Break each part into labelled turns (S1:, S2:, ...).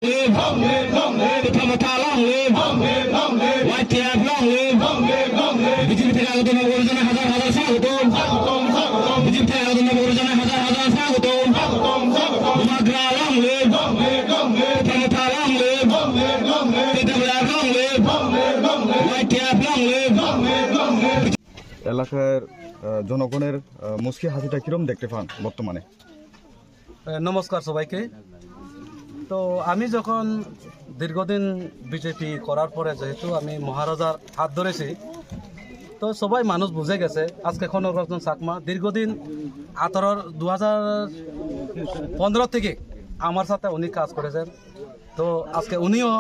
S1: live, long live, long live. The Pamata long live, long live, long live. White Cap long live, long live, long live. BJP থেকে আগত নবগঠিত হাজার হাজার স্বাগতম, স্বাগতম, স্বাগতম। বিজেপি থেকে আগত নবগঠিত হাজার হাজার স্বাগতম, স্বাগতম, স্বাগতম। McGrath long live, long live, long live. Pamata long live, long live, long live. PWR long live, long live, long live. White Cap long live, long live, long live.
S2: এলাকার জনগণের মুচকি হাসিটা কিরম দেখতে পান বর্তমানে?
S3: নমস্কার সবাইকে। তো আমি যখন দীর্ঘদিন বিজেপি করার পরে যেহেতু আমি মহারাজার হাত ধরেছি, তো সবাই মানুষ বুঝে গেছে আজকে কনক রঞ্জন চাকমা দীর্ঘদিন 2015 থেকে আমার সাথে উনি কাজ করেছেন। তো আজকে উনিও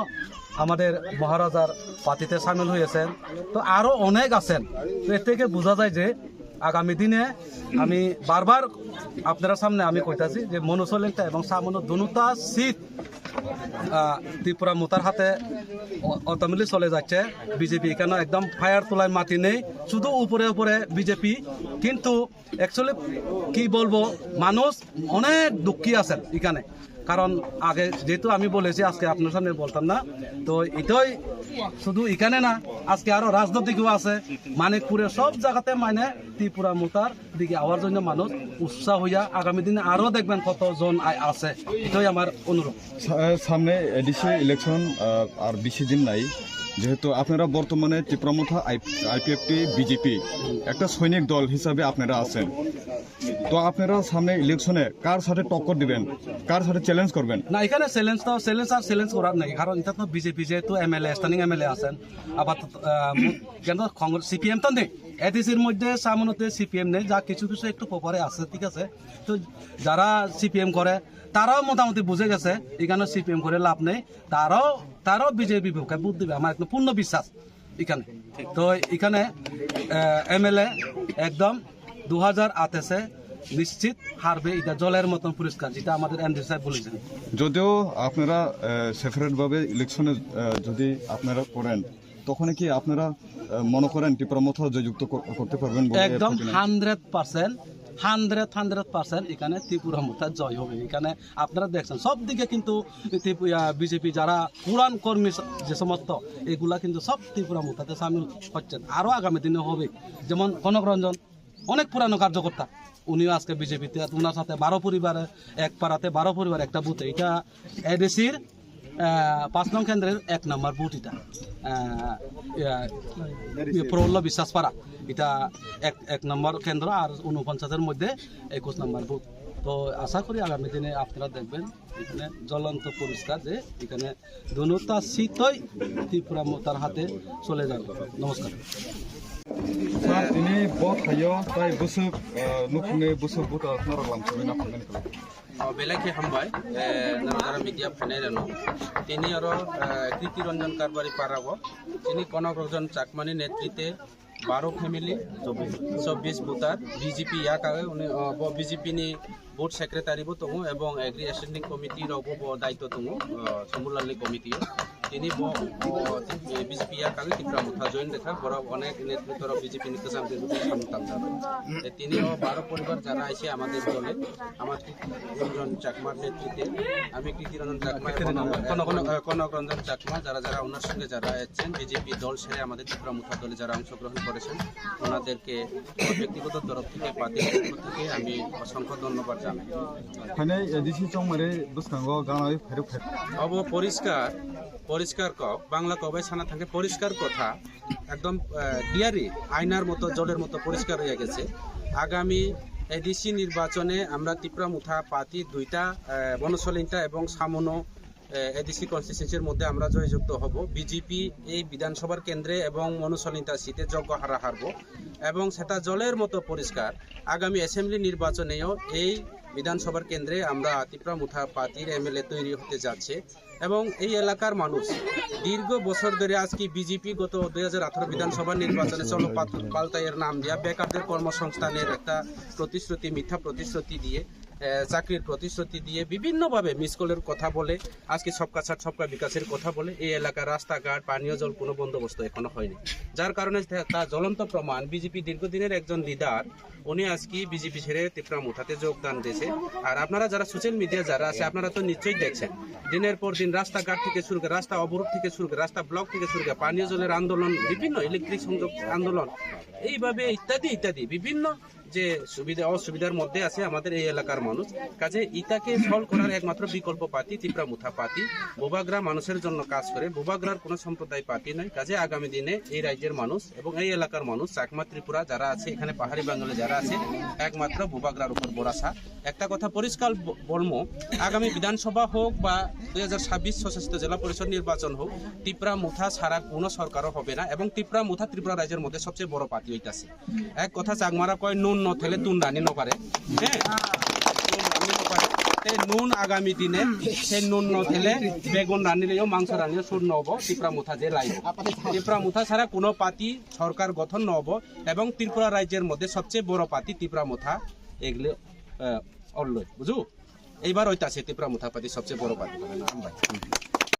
S3: আমাদের মহারাজার পার্টিতে সামিল হয়েছেন। তো আরও অনেক আছেন। তো এর থেকে বোঝা যায় যে আগামী দিনে আমি বারবার আপনারা সামনে আমি কইতাছি যে মনুসলিনটা এবং সামনো দুটা সিট ত্রিপুরা মোতার হাতে অটোমেটিক চলে যাচ্ছে। বিজেপি এখানে একদম ফায়ার তোলায় মাটি নেই, শুধু উপরে উপরে বিজেপি। কিন্তু অ্যাকচুয়ালি কি বলবো, মানুষ অনেক দুঃখী আছেন এখানে। কারণ আগে যেহেতু আমি বলেছি, আজকে আপনার সামনে বলতাম না। তো এটাই শুধু এখানে না, আজকে আরো রাজনৈতিকও আছে মানিকপুরে, সব জায়গাতে মানে ত্রিপুরা মোতার দিকে আওয়ার জন্য মানুষ উৎসাহ হইয়া আগামী দিনে আরো দেখবেন কতজন আছে। এটাই আমার অনুরোধ।
S2: সামনে এডিসি ইলেকশন আর বেশি দিন নাই, যেহেতু আপনারা বর্তমানে ত্রিপুরামুথা আইপিএফটি বিজেপি একটা সৈনিক দল হিসাবে আপনারা আছেন। তো আপনারা সামনে ইলেকশনে কার সাথে টক্কর দিবেন, কার সাথে চ্যালেঞ্জ করবেন?
S3: না, এখানে চ্যালেঞ্জ করার নাই, কারণ এটা তো বিজেপি যেহেতু এমএলএ স্ট্যান্ডিং এমএলএ আছেন। আবার কেন কংগ্রেস সিপিএম তো নেই, এডিসির মধ্যে সামনেতে সিপিএম নেই, যা কিছু কিছু একটু পরে আছে, ঠিক আছে। তো যারা সিপিএম করে তারাও মোটামুটি বুঝে গেছে এখানে সিপিএম করে লাভ নেই, তারাও বিজেপি ভোট দিবে, আমার একদম পূর্ণ বিশ্বাস এখানে। তো এখানে এমএলএ একদম 2028 নিশ্চিত হারবে, এটা জলের মতন পরিষ্কার, যেটা আমাদের এমডি সাহেব বলেছেন।
S2: যদিও আপনারা সেপারেট ভাবে ইলেকশনে যদি আপনারা করেন, তখন কি আপনারা মনে করেন ত্রিপুরামুথা জয়যুক্ত করতে পারবেন?
S3: একদম 100% এখানে ত্রিপুরামুথা জয় হবে। এখানে আপনারা দেখছেন সব দিকে কিন্তু বিজেপি যারা পুরান কর্মী যে সমস্ত, এগুলা কিন্তু সব ত্রিপুরামুথাতে সামিল হচ্ছেন, আরো আগামী দিনে হবে। যেমন কনক রঞ্জন অনেক পুরানো কার্যকর্তা, উনিও আজকে বিজেপিতে, ওনার সাথে 12 পরিবারে, এক পাড়াতে 12 পরিবার একটা বুথে। এটা এডিসির 5 নং কেন্দ্রের 1 নম্বর বুথ। এটা প্রহ্ল বিশ্বাস পাড়া, এটা এক নম্বর কেন্দ্র, আর 49-এর মধ্যে 21 নম্বর বুথ। তো আশা করি আগামী দিনে আপনারা দেখবেন এখানে জ্বলন্ত পরিষ্কার যে এখানে দুটা সিটই ত্রিপুরামুথার হাতে চলে যাবে। নমস্কার।
S2: স্যার, তিনি বত হাইও তাই বসে নুকুনে বসে বত আপনারা লামছবে না ফাইনাল করে
S4: বেলাকে হামবাই যারা মিডিয়া ফাইনাইরানো তিনি আরো কৃতি রঞ্জন কারবারি পারাব তিনি কনক রঞ্জন চাকমানি নেতৃত্বে 12 ফ্যামিলি 24 বুতার বিজেপি ইয়াক উনি বিজেপি नि बोर्ड सेक्रेटारि बो दङ এবং एग्री एसेंडिंग कमिटी रावबो दायित्व दङ समूलालनि कमिटी তিনি বিজেপি ইয়াক ত্রিপুরামুথা জয়েন দেখা বড় অনেক নেতৃত্ব বিজেপি নিকাম সামতাম যাবে। তিনি 12 পরিবার যারা আছে আমাদের দলে, আমার রঞ্জন চাকমার নেতৃত্বে, আমি কৃতি রঞ্জন চাকমা, কনক রঞ্জন চাকমা, যারা যারা ওনার সঙ্গে যারা আছেন বিজেপি দল ছেড়ে আমাদের ত্রিপুরামুথা দলে যারা অংশগ্রহণ করেছেন, ওনাদেরকে ব্যক্তিগত তরফ থেকে পার্টির পক্ষ থেকে আমি অসংখ্য ধন্যবাদ জানাই।
S2: এখানে এডিসি চংমারে বসকাঙ্গ গানাই ফেরো ফের
S4: অব পরিষ্কার কক বাংলা কবাই সানা থাকে পরিষ্কার কথা, একদম ক্লিয়ারই আয়নার মতো জলের মতো পরিষ্কার হয়ে গেছে। আগামী এডিসি নির্বাচনে আমরা ত্রিপুরামুথা পার্টি 2টা বনসলিনটা এবং সামনো এডিসি কনস্টিটিউয়েন্সির মধ্যে আমরা জয়যুক্ত হব। বিজেপি এই বিধানসভার কেন্দ্রে এবং মনুসলিনটা সিটে যোগ্য হারব এবং সেটা জলের মতো পরিষ্কার। আগামী অ্যাসেম্বলি নির্বাচনেও এই বিধানসভার কেন্দ্রে আমরা ত্রিপুরামুথা পার্টির এমএলএ তৈরি হতে যাচ্ছে এবং এই এলাকার মানুষ দীর্ঘ বছর ধরে আজকে বিজেপি গত 2018 বিধানসভা নির্বাচনে চলো পাল্টাইয়ের নাম দিয়া বেকারদের কর্মসংস্থানের একটা প্রতিশ্রুতি, মিথ্যা প্রতিশ্রুতি দিয়ে, চাকরির প্রতিশ্রুতি দিয়ে বিভিন্নভাবে মিসকলের কথা বলে, আজকে সবকা ছাড় সবকা বিকাশের কথা বলে এই এলাকার রাস্তাঘাট, পানীয় জল কোনো বন্দোবস্ত এখনো হয়নি। যার কারণে তার জ্বলন্ত প্রমাণ বিজেপি দীর্ঘদিনের একজন লিডার উনি আজকে বিজেপি ছেড়ে ত্রিপুরা মুঠাতে যোগদান দিয়েছে। আর আপনারা যারা সোশ্যাল মিডিয়া যারা আছে আপনারা তো নিশ্চয়ই দেখছেন দিনের পর দিন রাস্তাঘাট থেকে শুরু করে রাস্তা অবরোধ থেকে শুরু করে রাস্তা ব্লক থেকে শুরু করে পানীয় জলের আন্দোলন, বিভিন্ন ইলেকট্রিক সংযোগ আন্দোলন, এইভাবে ইত্যাদি ইত্যাদি বিভিন্ন যে সুবিধা অসুবিধার মধ্যে আছে আমাদের এই এলাকার মানুষ। কাজে ইটাকে সলভ করার একমাত্র বিকল্প পার্টি ত্রিপুরা মুঠা পার্টি। বোবাগ্রা মানুষের জন্য কাজ করে, বোবাগ্রার কোনো সম্প্রদায় পার্টি নয়। কাজে আগামী দিনে এই রাজ্যের মানুষ এবং এই এলাকার মানুষ চাকমা ত্রিপুরা যারা আছে, এখানে পাহাড়ি বাঙালি যারা আছে, একমাত্র বোবাগ্রার উপর ভরসা। একটা কথা পরিষ্কার বলবো, আগামী বিধানসভা হোক বা 2026 সশস্ত্র জেলা পরিষদ নির্বাচন হোক, ত্রিপুরা মুঠা ছাড়া কোনো সরকারও হবে না। এবং ত্রিপুরা মুঠা ত্রিপুরা রাজ্যের মধ্যে সবচেয়ে বড় পার্টি হইতাছে। এক কথা চাকমারা কয় নুন নথেলে তুন রানি নপারে, হ্যাঁ নুন আগামী দিনে সেই নুন নথেলে বেগুন রানিলেও মাংস রানিলেও সুর নহব ত্রিপুরা মুঠা যে লাইব। ত্রিপুরা মুঠা ছাড়া কোনো পার্টি সরকার গঠন নহব এবং ত্রিপুরা রাজ্যের মধ্যে সবচেয়ে বড় পার্টি ত্রিপুরা মুঠা এগুলো অল্লয় বুঝু। এইবার ওইটা আছে ত্রিপুরা মুঠা পার্টি সবচেয়ে বড় পার্টি।